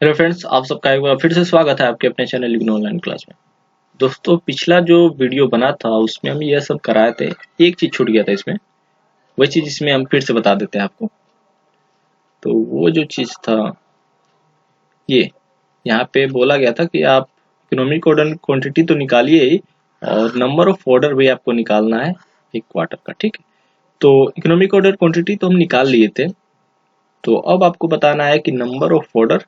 Hello friends, आप सबका एक बार फिर से स्वागत है आपके अपने चैनल लिग्नो ऑनलाइन क्लास में। दोस्तों, पिछला जो वीडियो बना था उसमें हम यह सब कराए थे। एक चीज छूट गया था इसमें, वही चीज इसमें हम फिर से बता देते हैं आपको। तो वो जो चीज था, ये यहाँ पे बोला गया था कि आप इकोनॉमिक ऑर्डर क्वांटिटी तो निकालिए ही, और नंबर ऑफ ऑर्डर भी आपको निकालना है एक क्वार्टर का। ठीक है, तो इकोनॉमिक ऑर्डर क्वांटिटी तो हम निकाल लिए थे। तो अब आपको बताना है कि नंबर ऑफ ऑर्डर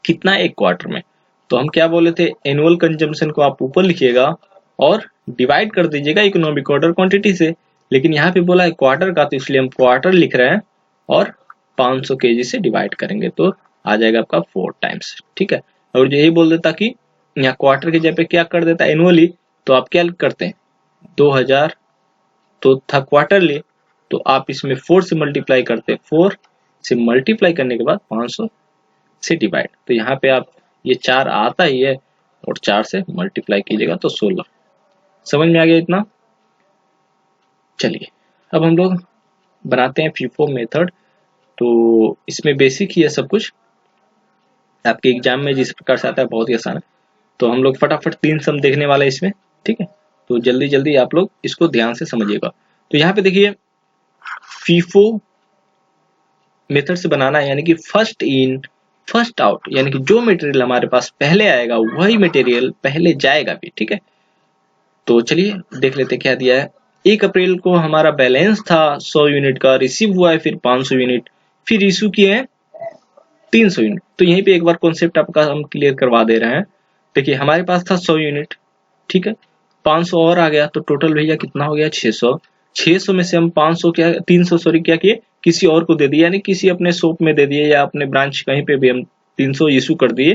कितना है एक क्वार्टर में। तो हम क्या बोले थे, एनुअल कंजम्पशन को आप ऊपर लिखिएगा और डिवाइड कर दीजिएगा इकोनॉमिक ऑर्डर क्वांटिटी से। लेकिन यहाँ पे बोला है क्वार्टर का, तो इसलिए हम क्वार्टर लिख रहे हैं और 500 केजी से डिवाइड करेंगे तो आ जाएगा आपका 4 टाइम्स। ठीक है, और यही बोल देता कि यहाँ क्वार्टर की जगह पे क्या कर देता एनुअली, तो आप क्या करते हैं 2000 तो था क्वार्टरली, तो आप इसमें 4 से मल्टीप्लाई करते हैं। 4 से मल्टीप्लाई करने के बाद 500 से डिवाइड, तो यहाँ पे आप ये 4 आता ही है और 4 से मल्टीप्लाई कीजिएगा तो 16। समझ में आ गया इतना? चलिए अब हम लोग बनाते हैं फीफो मेथड। तो इसमें बेसिक ही है सब कुछ, आपके एग्जाम में जिस प्रकार से आता है बहुत ही आसान है। तो हम लोग फटाफट 3 सम देखने वाले हैं इसमें। ठीक है, तो जल्दी जल्दी आप लोग इसको ध्यान से समझिएगा। तो यहाँ पे देखिए, फीफो मेथड से बनाना है, यानी कि फर्स्ट इन फर्स्ट आउट, यानी कि जो मटेरियल हमारे पास पहले आएगा वही मटेरियल पहले जाएगा भी। ठीक है, तो चलिए देख लेते क्या दिया है। 1 अप्रैल को हमारा बैलेंस था 100 यूनिट का, रिसीव हुआ है फिर 500 यूनिट, फिर इशू किए हैं 300 यूनिट। तो यहीं पे एक बार कॉन्सेप्ट आपका हम क्लियर करवा दे रहे हैं। देखिए हमारे पास था 100 यूनिट, ठीक है, 500 और आ गया तो टोटल भैया कितना हो गया 600। 600 में से हम 500 क्या 300 सॉरी क्या किए, किसी और को दे दिए, यानी किसी अपने शॉप में दे दिए या अपने ब्रांच कहीं पे भी हम 300 इशू कर दिए,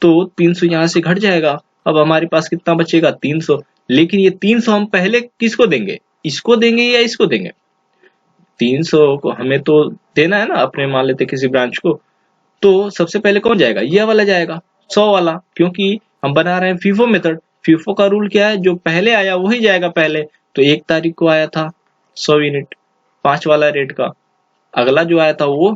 तो 300 यहाँ से घट जाएगा। अब हमारे पास कितना बचेगा 300। लेकिन ये 300 हम पहले किसको देंगे, इसको देंगे या इसको देंगे? 300 को हमें तो देना है ना अपने, मान लेते किसी ब्रांच को। तो सबसे पहले कौन जाएगा, ये वाला जाएगा 100 वाला, क्योंकि हम बना रहे हैं फीफो मेथड। फीफो का रूल क्या है, जो पहले आया वही जाएगा पहले। तो 1 तारीख को आया था 100 यूनिट 5 वाला रेट का, अगला जो आया था वो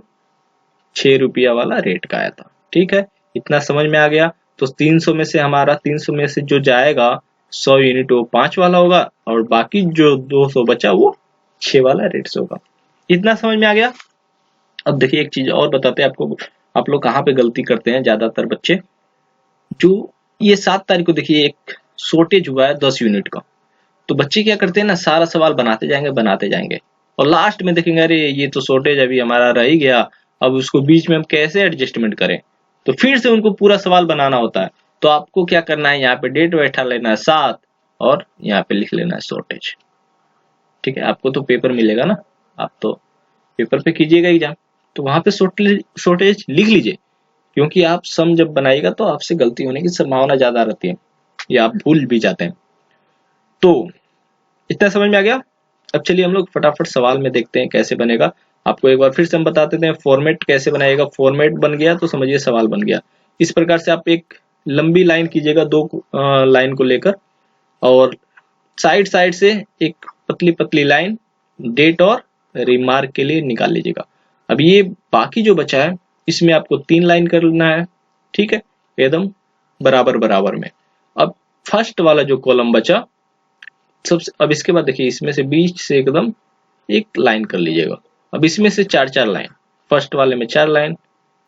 6 रुपया वाला रेट का आया था। ठीक है, इतना समझ में आ गया। तो 300 में से हमारा 300 में से जो जाएगा 100 यूनिट वो 5 वाला होगा, और बाकी जो 200 बचा वो 6 वाला रेट से होगा। इतना समझ में आ गया। अब देखिए एक चीज और बताते हैं आपको, आप लोग कहाँ पे गलती करते हैं ज्यादातर बच्चे। जो ये 7 तारीख को देखिए एक शॉर्टेज हुआ है 10 यूनिट का, तो बच्चे क्या करते हैं ना, सारा सवाल बनाते जाएंगे और लास्ट में देखेंगे अरे ये तो शॉर्टेज अभी हमारा रह ही गया, अब उसको बीच में हम कैसे एडजस्टमेंट करें। तो फिर से उनको पूरा सवाल बनाना होता है। तो आपको क्या करना है, यहाँ पे डेट बैठा लेना है 7 और यहाँ पे लिख लेना है शॉर्टेज। ठीक है, आपको तो पेपर मिलेगा ना, आप तो पेपर पे कीजिएगा एग्जाम, तो वहां पे शॉर्टेज लिख लीजिए, क्योंकि आप सम जब बनाएगा तो आपसे गलती होने की संभावना ज्यादा रहती है या आप भूल भी जाते हैं। तो इतना समझ में आ गया। अब चलिए हम लोग फटाफट सवाल में देखते हैं कैसे बनेगा। आपको एक बार फिर से हम बता देते हैं फॉर्मेट कैसे बनाएगा। फॉर्मेट बन गया तो समझिए सवाल बन गया। इस प्रकार से आप एक लंबी लाइन कीजिएगा, 2 लाइन को लेकर, और साइड साइड से एक पतली पतली लाइन डेट और रिमार्क के लिए निकाल लीजिएगा। अब ये बाकी जो बचा है इसमें आपको 3 लाइन करना है। ठीक है, एकदम बराबर बराबर में। अब फर्स्ट वाला जो कॉलम बचा सबसे, अब इसके बाद देखिए इसमें से बीच से एकदम एक लाइन कर लीजिएगा। अब इसमें से 4 लाइन, फर्स्ट वाले में 4 लाइन,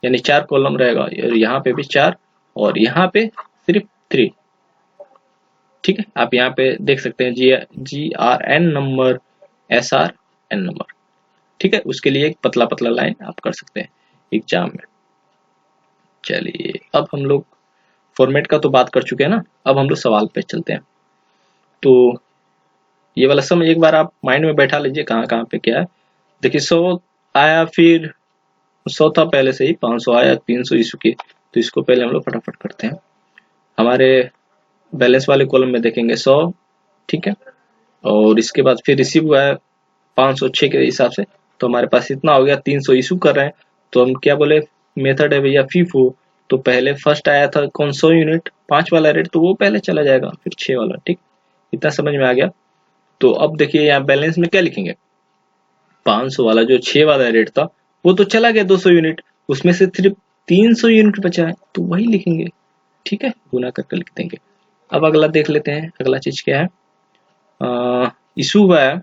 यानी 4 कॉलम रहेगा, और यहाँ पे भी 4 और यहाँ पे सिर्फ 3। ठीक है, आप यहाँ पे देख सकते हैं GRN नंबर, SRN नंबर। ठीक है, उसके लिए एक पतला पतला लाइन आप कर सकते हैं एग्जाम में। चलिए अब हम लोग फॉर्मेट का तो बात कर चुके हैं ना, अब हम लोग सवाल पे चलते हैं। तो ये वाला सम एक बार आप माइंड में बैठा लीजिए कहाँ कहाँ पे क्या है। देखिए 100 आया, फिर 100 था पहले से ही, 500 आया, 300 इशू किए, तो इसको पहले हम लोग फटाफट करते हैं। हमारे बैलेंस वाले कॉलम में देखेंगे 100, ठीक है, और इसके बाद फिर रिसीव हुआ है 506 के हिसाब से, तो हमारे पास इतना हो गया। 300 इशू कर रहे हैं, तो हम क्या बोले, मेथड है भैया फीफो। तो पहले फर्स्ट आया था कौन 100 यूनिट 5 वाला रेट, तो वो पहले चला जाएगा, फिर 6 वाला। ठीक, इतना समझ में आ गया। तो अब देखिए यहाँ बैलेंस में क्या लिखेंगे, 500 वाला जो 6 वाला रेट था वो तो चला गया 200 यूनिट, उसमें से सिर्फ 300 यूनिट बचा है तो वही लिखेंगे, ठीक है, गुना करके लिख देंगे। अब अगला देख लेते हैं, अगला चीज क्या है। इशू हुआ है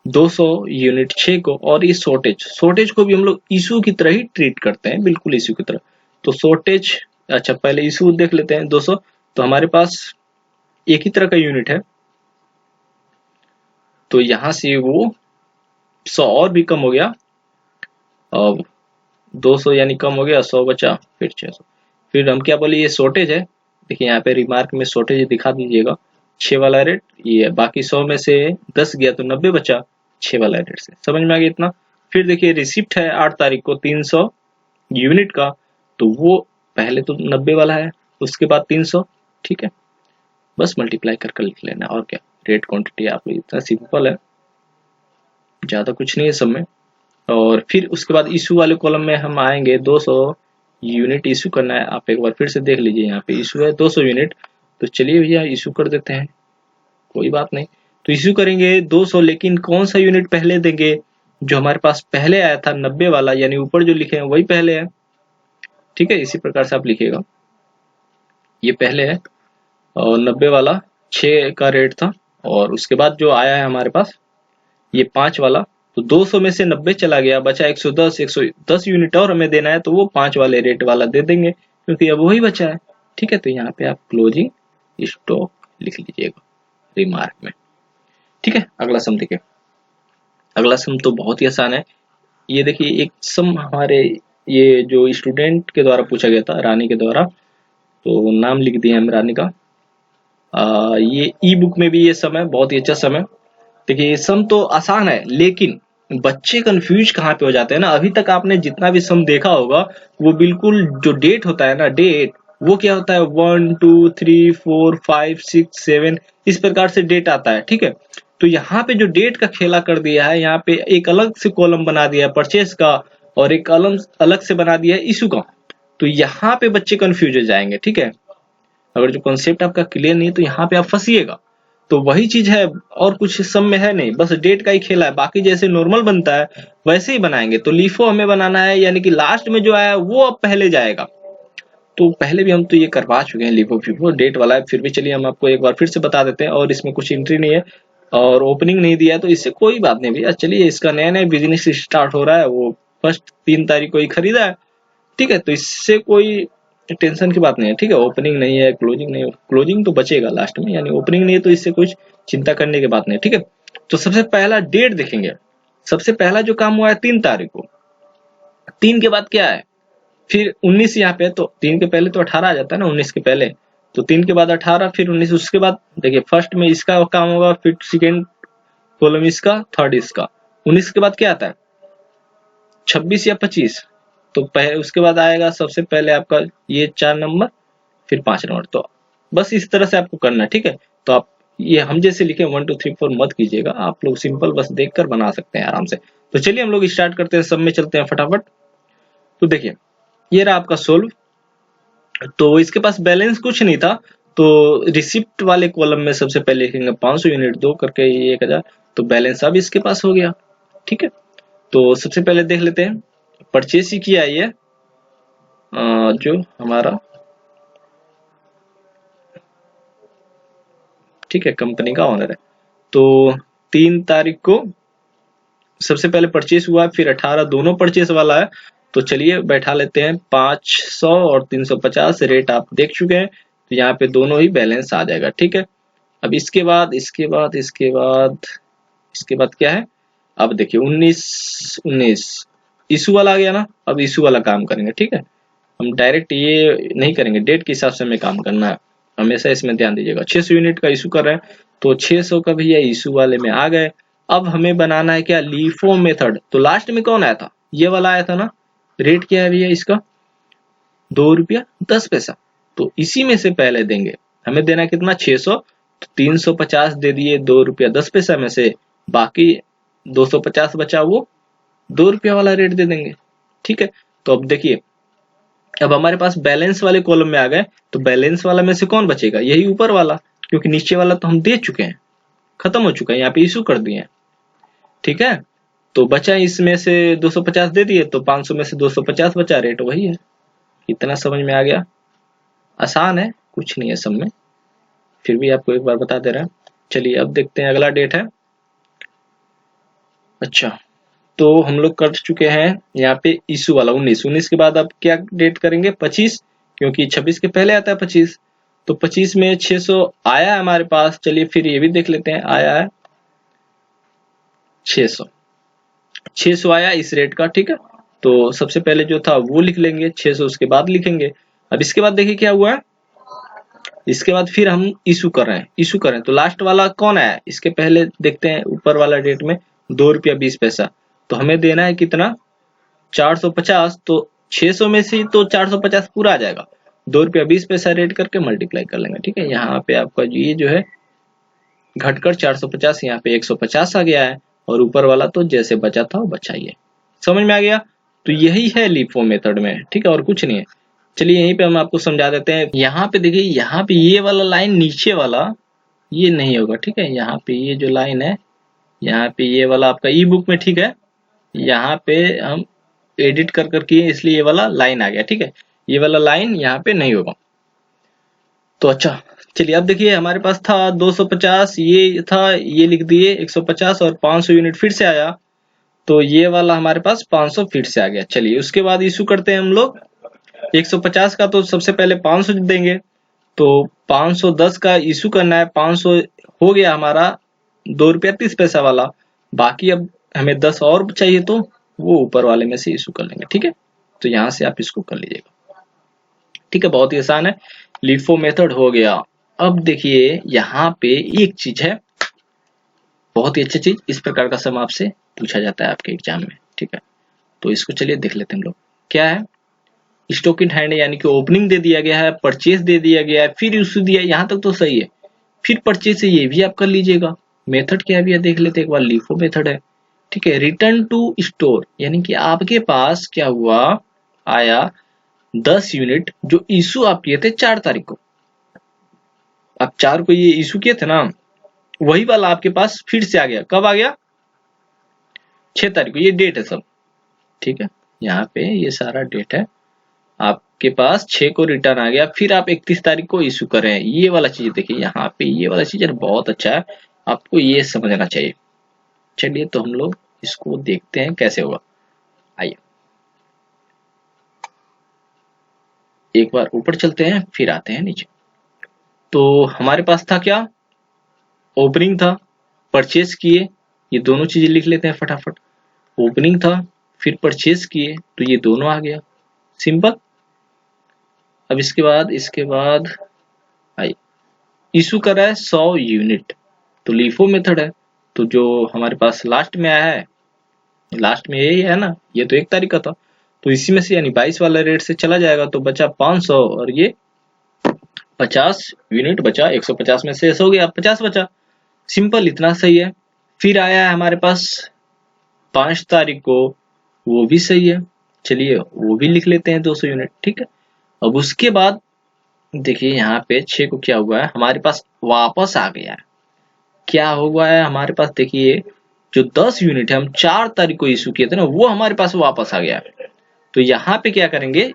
200 यूनिट 6 को, और ये शॉर्टेज को भी हम लोग इशू की तरह ही ट्रीट करते हैं, बिल्कुल इशू की तरह। तो शॉर्टेज, अच्छा पहले इशू देख लेते हैं 200, तो हमारे पास एक ही तरह का यूनिट है, तो यहां से वो 100 और भी कम हो गया, अब 200 यानी कम हो गया, 100 बचा, फिर 600। फिर हम क्या बोले, ये शॉर्टेज है, देखिए यहाँ पे रिमार्क में शॉर्टेज दिखा दीजिएगा, 6 वाला रेट ये, बाकी 100 में से 10 गया तो 90 बचा 6 वाला रेट से, समझ में आ गया इतना। फिर देखिए रिसिप्ट है 8 तारीख को 300 यूनिट का, तो वो पहले तो 90 वाला है, उसके बाद 300, ठीक है, बस मल्टीप्लाई करके लिख लेना, और क्या, रेट क्वांटिटी आप लोग, इतना सिंपल है, ज्यादा कुछ नहीं है सब में। और फिर उसके बाद इशू वाले कॉलम में हम आएंगे, 200 यूनिट इशू करना है, आप एक बार फिर से देख लीजिए, यहाँ पे इशू है 200 यूनिट, तो चलिए भैया इशू कर देते हैं, कोई बात नहीं। तो इशू करेंगे 200, लेकिन कौन सा यूनिट पहले देंगे, जो हमारे पास पहले आया था 90 वाला, यानी ऊपर जो लिखे हैं वही पहले है, ठीक है, इसी प्रकार से आप लिखिएगा, ये पहले है, और 90 वाला 6 का रेट था, और उसके बाद जो आया है हमारे पास ये 5 वाला, तो 200 में से 90 चला गया, बचा 110 यूनिट और हमें देना है, तो वो 5 वाले रेट वाला दे देंगे, क्योंकि अब वही बचा है, ठीक है। तो यहाँ पे आप क्लोजिंग स्टॉक लिख लीजिएगा रिमार्क में, ठीक है। अगला सम देखिए, अगला सम तो बहुत ही आसान है, ये देखिए एक सम हमारे ये जो स्टूडेंट के द्वारा पूछा गया था, रानी के द्वारा, तो नाम लिख दिया हम रानी का। ये ई बुक में भी ये सम है, बहुत ही अच्छा सम है। देखिए सम तो आसान है, लेकिन बच्चे कंफ्यूज कहाँ पे हो जाते हैं ना, अभी तक आपने जितना भी सम देखा होगा वो बिल्कुल जो डेट होता है ना, डेट वो क्या होता है, 1 2 3 4 5 6 7 इस प्रकार से डेट आता है, ठीक है। तो यहाँ पे जो डेट का खेला कर दिया है, यहाँ पे एक अलग से कॉलम बना दिया है परचेस का, और एक अलग से बना दिया है इशू का, तो यहाँ पे बच्चे कंफ्यूज हो जाएंगे, ठीक है। अगर जो कॉन्सेप्ट आपका क्लियर नहीं है तो यहाँ पे आप फंसिएगा। तो वही चीज है, और कुछ सम में है नहीं, बस डेट का ही खेला है, बाकी जैसे नॉर्मल बनता है वैसे ही बनाएंगे। तो लीफो हमें बनाना है, यानी कि लास्ट में जो आया वो अब पहले जाएगा, तो पहले भी हम तो ये करवा चुके हैं, लीफो फीफो डेट वाला है, फिर भी चलिए हम आपको एक बार फिर से बता देते हैं। और इसमें कुछ एंट्री नहीं है और ओपनिंग नहीं दिया है, तो इससे कोई बात नहीं भैया, चलिए इसका नया नया बिजनेस स्टार्ट हो रहा है, वो फर्स्ट 3 तारीख को ही खरीदा है, ठीक है, तो इससे कोई टेंशन की बात नहीं है, ठीक है। ओपनिंग नहीं है, क्लोजिंग नहीं है, क्लोजिंग तो बचेगा लास्ट में, यानी ओपनिंग नहीं है, तो इससे कुछ चिंता करने की बात नहीं, ठीक है। तो सबसे पहला डेट देखेंगे, सबसे पहला जो काम हुआ है 3 तारीख को, 3 के बाद क्या है, फिर 19 यहाँ पे, तो 3 के पहले तो 18 आ जाता है ना, 19 के पहले, तो 3 के बाद 18, फिर 19, उसके बाद देखिए फर्स्ट में इसका काम होगा, फिर सेकेंड कॉलम इसका, थर्ड इसका, 19 के बाद क्या आता है 26 या 25, तो पहले उसके बाद आएगा सबसे पहले आपका ये 4 नंबर, फिर 5 नंबर, तो बस इस तरह से आपको करना है, ठीक है। तो आप ये हम जैसे लिखे 1 2 3 4 मत कीजिएगा, आप लोग सिंपल बस देखकर बना सकते हैं आराम से। तो चलिए हम लोग स्टार्ट करते हैं, सब में चलते हैं फटाफट। तो देखिए ये रहा आपका सोल्व, तो इसके पास बैलेंस कुछ नहीं था, तो रिसिप्ट वाले कॉलम में सबसे पहले लिखेंगे 500 यूनिट 2 करके ये 1000, तो बैलेंस अब इसके पास हो गया, ठीक है। तो सबसे पहले देख लेते हैं, परचेस ही किया है ये, जो हमारा, ठीक है, कंपनी का ऑनर है। तो 3 तारीख को सबसे पहले परचेस हुआ है, फिर 18 दोनों परचेस वाला है, तो चलिए बैठा लेते हैं 500 और 350 रेट आप देख चुके हैं, तो यहाँ पे दोनों ही बैलेंस आ जाएगा, ठीक है। अब इसके बाद क्या है, अब देखिए 19 इशू वाला आ गया ना, अब इशू वाला काम करेंगे, ठीक है। हम डायरेक्ट ये नहीं करेंगे, डेट के हिसाब से हमें काम करना है, हमेशा इसमें ध्यान दीजिएगा। 600 यूनिट का इशू कर रहे हैं, तो 600 का भैया इशू वाले में आ गए। अब हमें बनाना है क्या, लीफो मेथड। तो लास्ट में कौन आया था, ये वाला आया था ना, रेट क्या है भैया इसका, 2 रुपया 10 पैसा, तो इसी में से पहले देंगे, हमें देना कितना 600, तो 350 दे दिए 2 रुपया 10 पैसा में से, बाकी 250 बचा वो 2 रुपया वाला रेट दे देंगे, ठीक है। तो अब देखिए, अब हमारे पास बैलेंस वाले कॉलम में आ गए, तो बैलेंस वाला में से कौन बचेगा, यही ऊपर वाला, क्योंकि नीचे वाला तो हम दे चुके हैं, खत्म हो चुका है, यहाँ पे इशू कर दिए हैं, ठीक है। तो बचा इसमें से 250 दे दिए, तो 500 में से 250 बचा, रेट वही है, इतना समझ में आ गया? आसान है, कुछ नहीं है सब में, फिर भी आपको एक बार बता दे रहा है। चलिए अब देखते हैं अगला डेट है। अच्छा, तो हम लोग कर चुके हैं यहाँ पे इशू वाला 19 के बाद अब क्या डेट करेंगे? 25, क्योंकि 26 के पहले आता है 25। तो 25 में 600 आया है हमारे पास। चलिए फिर ये भी देख लेते हैं, आया है 600 आया इस रेट का, ठीक है। तो सबसे पहले जो था वो लिख लेंगे 600, उसके बाद लिखेंगे। अब इसके बाद देखिए क्या हुआ है, इसके बाद फिर हम इशू कर रहे हैं, तो लास्ट वाला कौन आया? इसके पहले देखते हैं ऊपर वाला डेट में ₹2.20। तो हमें देना है कितना? 450। तो 600 में से तो 450 पूरा आ जाएगा, ₹2.20 रेट करके मल्टीप्लाई कर लेंगे, ठीक है। यहाँ पे आपका ये जो है घटकर 450, यहाँ पे 150 आ गया है, और ऊपर वाला तो जैसे बचा था वो बचा ही है। समझ में आ गया? तो यही है लीफो मेथड में, ठीक है, और कुछ नहीं है। चलिए यहीं पे हम आपको समझा देते हैं। यहाँ पे देखिए, यहाँ पे ये वाला लाइन नीचे वाला ये नहीं होगा, ठीक है। यहाँ पे ये जो लाइन है, यहाँ पे ये वाला आपका ई बुक में, ठीक है, यहाँ पे हम एडिट कर कर किए इसलिए ये वाला लाइन आ गया, ठीक है। ये वाला लाइन यहाँ पे नहीं होगा। तो अच्छा, चलिए अब देखिए हमारे पास था 250, ये था, ये लिख दिए 150 और 500 यूनिट फिर से आया। तो ये वाला हमारे पास 500 फिर से आ गया। चलिए उसके बाद इशू करते हैं हम लोग 150 का। तो सबसे पहले 500 देंगे, तो 510 का इशू करना है। 500 हो गया हमारा ₹2.30 वाला। बाकी अब हमें 10 और चाहिए, तो वो ऊपर वाले में से इशू कर लेंगे, ठीक है। तो यहाँ से आप इसको कर लीजिएगा, ठीक है। बहुत ही आसान है, लिफो मेथड हो गया। अब देखिए यहाँ पे एक चीज है, बहुत ही अच्छी चीज, इस प्रकार का सम आपसे पूछा जाता है आपके एग्जाम में, ठीक है। तो इसको चलिए देख लेते हैं हम लोग। क्या है? स्टॉक इन हैंड, यानी कि ओपनिंग दे दिया गया है, परचेज दे दिया गया है, फिर इशू दिया, यहाँ तक तो सही है। फिर परचेज से ये भी आप कर लीजिएगा। मेथड क्या है भैया, देख लेते हैं एक बार। लिफो मेथड है, ठीक है। रिटर्न टू स्टोर, यानी कि आपके पास क्या हुआ, आया 10 यूनिट, जो इशू आप किए थे 4 तारीख को। आप 4 को ये इशू किए थे ना, वही वाला आपके पास फिर से आ गया। कब आ गया? 6 तारीख को। ये डेट है सब, ठीक है। यहाँ पे ये सारा डेट है, आपके पास 6 को रिटर्न आ गया। फिर आप 31 तारीख को इशू कर रहे हैं। ये वाला चीज देखिए, यहाँ पे ये वाला चीज बहुत अच्छा है, आपको ये समझना चाहिए। चलिए तो हम लोग इसको देखते हैं कैसे होगा। आइए एक बार ऊपर चलते हैं, फिर आते हैं नीचे। तो हमारे पास था क्या? ओपनिंग था, परचेज किए, ये दोनों चीजें लिख लेते हैं फटाफट। ओपनिंग था, फिर परचेज किए, तो ये दोनों आ गया, सिंपल। अब इसके बाद आइए, इशू करा है 100 यूनिट, तो लीफो मेथड है। तो जो हमारे पास लास्ट में आया है, लास्ट में यही है ना, ये तो 1 तारीख का था, तो इसी में से यानी 22 वाला रेट से चला जाएगा, तो बचा 500, और ये 50 यूनिट बचा। 150 में से हो गया, 50 बचा, सिंपल, इतना सही है। फिर आया है हमारे पास 5 तारीख को, वो भी सही है। चलिए वो भी लिख लेते हैं 200 यूनिट, ठीक है। अब उसके बाद देखिए यहाँ पे 6 को क्या हुआ है, हमारे पास वापस आ गया है। क्या हुआ है हमारे पास, देखिए जो 10 यूनिट है हम 4 तारीख को इशू किए थे ना, वो हमारे पास वापस आ गया है। तो यहाँ पे क्या करेंगे,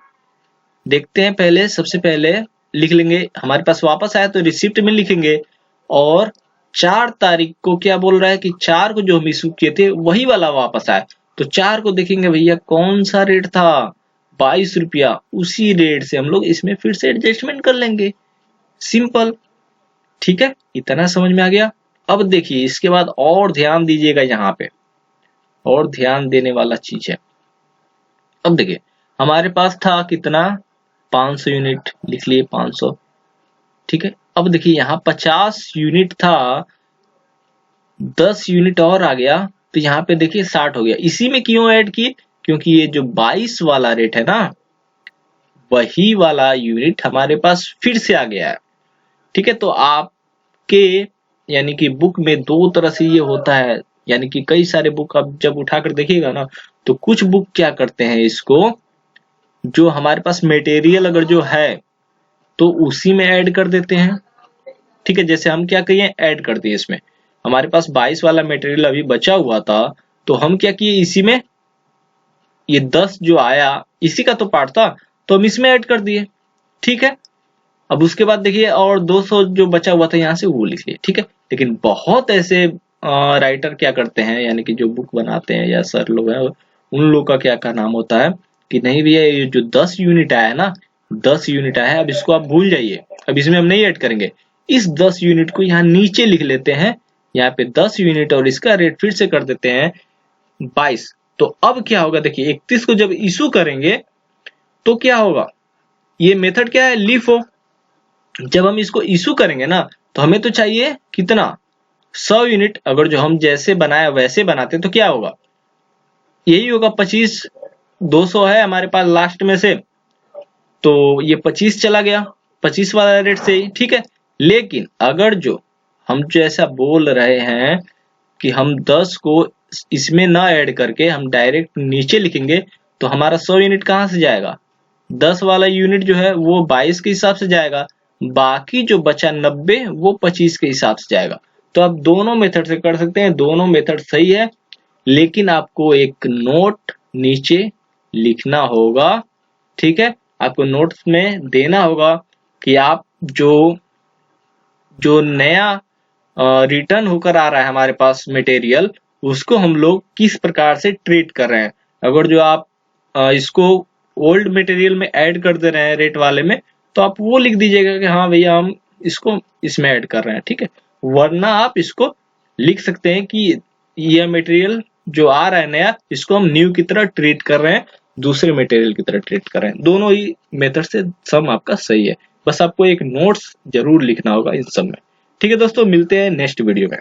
देखते हैं। पहले सबसे पहले लिख लेंगे, हमारे पास वापस आया तो रिसिप्ट में लिखेंगे। और 4 तारीख को क्या बोल रहा है कि 4 को जो हम इशू किए थे वही वाला वापस आया। तो 4 को देखेंगे भैया कौन सा रेट था, 22 रुपया, उसी रेट से हम लोग इसमें फिर से एडजस्टमेंट कर लेंगे, सिंपल, ठीक है। इतना समझ में आ गया। अब देखिए इसके बाद और ध्यान दीजिएगा, यहाँ पे और ध्यान देने वाला चीज है। अब देखिए हमारे पास था कितना, 500 यूनिट, लिख लिए 500, ठीक है। अब देखिए यहाँ 50 यूनिट था, 10 यूनिट और आ गया, तो यहाँ पे देखिए 60 हो गया। इसी में क्यों ऐड किए, क्योंकि ये जो 22 वाला रेट है ना, वही वाला यूनिट हमारे पास फिर से आ गया है, ठीक है। तो आपके यानी कि बुक में 2 तरह से ये होता है, यानी कि कई सारे बुक आप जब उठाकर देखिएगा ना, तो कुछ बुक क्या करते हैं, इसको जो हमारे पास मटेरियल अगर जो है तो उसी में ऐड कर देते हैं, ठीक है। जैसे हम क्या किए, ऐड कर दिए इसमें। हमारे पास 22 वाला मटेरियल अभी बचा हुआ था, तो हम क्या किए, इसी में ये 10 जो आया इसी का तो पार्ट था, तो हम इसमें ऐड कर दिए, ठीक है। अब उसके बाद देखिए और 200 जो बचा हुआ था यहाँ से वो लिख लिए, ठीक है। लेकिन बहुत ऐसे राइटर क्या करते हैं, यानी कि जो बुक बनाते हैं या सर लोग हैं, उन लोग का क्या नाम होता है कि नहीं भैया ये जो 10 यूनिट आया है ना, 10 यूनिट आया है, अब इसको आप भूल जाइए, अब इसमें हम नहीं ऐड करेंगे। इस 10 यूनिट को यहाँ नीचे लिख लेते हैं, यहाँ पे 10 यूनिट और इसका रेट फिर से कर देते हैं 22। तो अब क्या होगा देखिए, 31 को जब इशू करेंगे तो क्या होगा, ये मेथड क्या है, लीफो। जब हम इसको इशू करेंगे ना तो हमें तो चाहिए कितना, 100 यूनिट। अगर जो हम जैसे बनाया वैसे बनाते तो क्या होगा, यही होगा 25, 200 है हमारे पास लास्ट में से, तो ये 25 चला गया 25 वाला रेट से ही, ठीक है। लेकिन अगर जो हम जो ऐसा बोल रहे हैं कि हम 10 को इसमें ना ऐड करके हम डायरेक्ट नीचे लिखेंगे, तो हमारा 100 यूनिट कहाँ से जाएगा, 10 वाला यूनिट जो है वो 22 के हिसाब से जाएगा, बाकी जो बचा 90 वो 25 के हिसाब से जाएगा। तो आप दोनों मेथड से कर सकते हैं, दोनों मेथड सही है, लेकिन आपको एक नोट नीचे लिखना होगा, ठीक है। आपको नोट्स में देना होगा कि आप जो जो नया रिटर्न होकर आ रहा है हमारे पास मटेरियल, उसको हम लोग किस प्रकार से ट्रीट कर रहे हैं। अगर जो आप इसको ओल्ड मटेरियल में ऐड कर दे रहे हैं रेट वाले में, तो आप वो लिख दीजिएगा कि हाँ भैया हम इसको इसमें ऐड कर रहे हैं, ठीक है। वरना आप इसको लिख सकते हैं कि यह मटेरियल जो आ रहा है नया, इसको हम न्यू की तरह ट्रीट कर रहे हैं, दूसरे मटेरियल की तरह ट्रीट कर रहे हैं। दोनों ही मेथड से सम आपका सही है, बस आपको एक नोट्स जरूर लिखना होगा इन सब में। ठीक है दोस्तों, मिलते हैं नेक्स्ट वीडियो में।